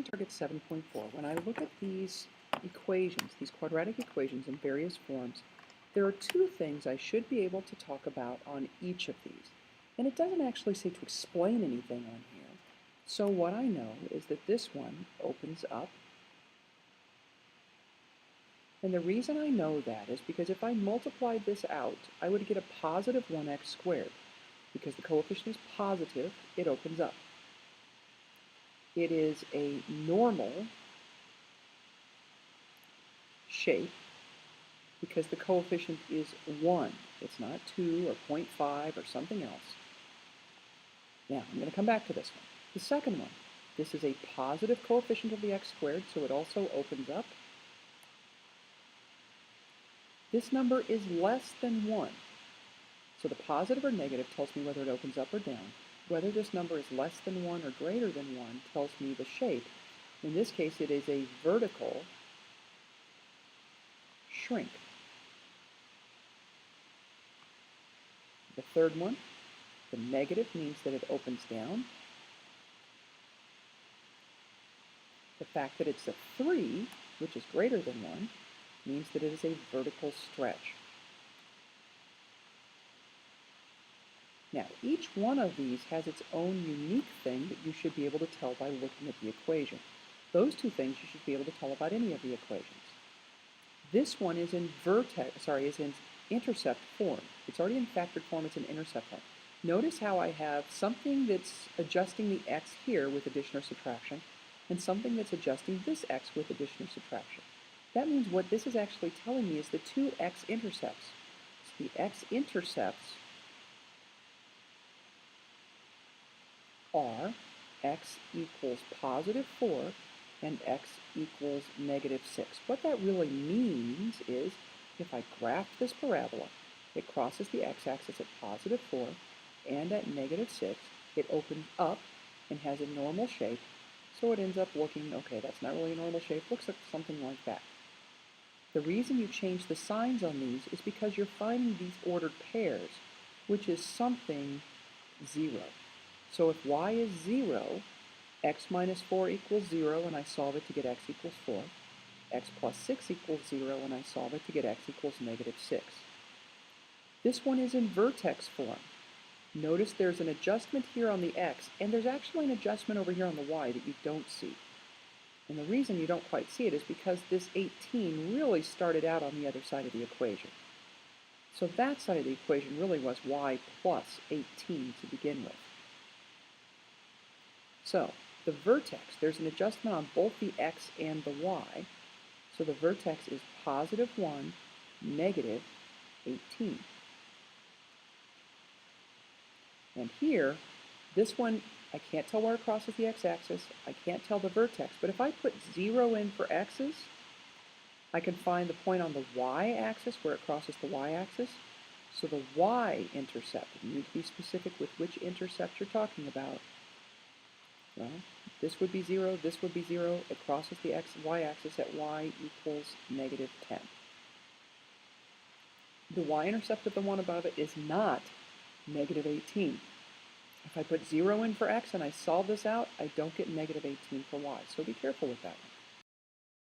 Studying target 7.4, when I look at these equations, these quadratic equations in various forms, there are two things I should be able to talk about on each of these. And it doesn't actually say to explain anything on here. So what I know is that this one opens up. And the reason I know that is because if I multiplied this out, I would get a positive 1x squared. Because the coefficient is positive, it opens up. It is a normal shape because the coefficient is 1. It's not 2 or 0.5 or something else. Now, I'm going to come back to this one. The second one, this is a positive coefficient of the x squared, so it also opens up. This number is less than 1. So the positive or negative tells me whether it opens up or down. Whether this number is less than 1 or greater than 1 tells me the shape. In this case, it is a vertical shrink. The third one, the negative, means that it opens down. The fact that it's a 3, which is greater than 1, means that it is a vertical stretch. Now, each one of these has its own unique thing that you should be able to tell by looking at the equation. Those two things you should be able to tell about any of the equations. This one is in intercept form. It's already in factored form, it's in intercept form. Notice how I have something that's adjusting the x here with addition or subtraction, and something that's adjusting this x with addition or subtraction. That means what this is actually telling me is the two x-intercepts. So the x-intercepts are x equals positive 4 and x equals negative 6. What that really means is if I graph this parabola, it crosses the x-axis at positive 4 and at negative 6. It opens up and has a normal shape, so it ends up looking, okay, that's not really a normal shape, looks like something like that. The reason you change the signs on these is because you're finding these ordered pairs, which is something 0. So if y is 0, x minus 4 equals 0, and I solve it to get x equals 4. X plus 6 equals 0, and I solve it to get x equals negative 6. This one is in vertex form. Notice there's an adjustment here on the x, and there's actually an adjustment over here on the y that you don't see. And the reason you don't quite see it is because this 18 really started out on the other side of the equation. So that side of the equation really was y plus 18 to begin with. So the vertex, there's an adjustment on both the x and the y. So the vertex is positive 1, negative 18. And here, this one, I can't tell where it crosses the x-axis. I can't tell the vertex. But if I put 0 in for x's, I can find the point on the y-axis where it crosses the y-axis. So the y-intercept, you need to be specific with which intercept you're talking about. Well, this would be 0, this would be 0. It crosses the y-axis at y equals negative 10. The y-intercept of the one above it is not negative 18. If I put 0 in for x and I solve this out, I don't get negative 18 for y. So be careful with that one.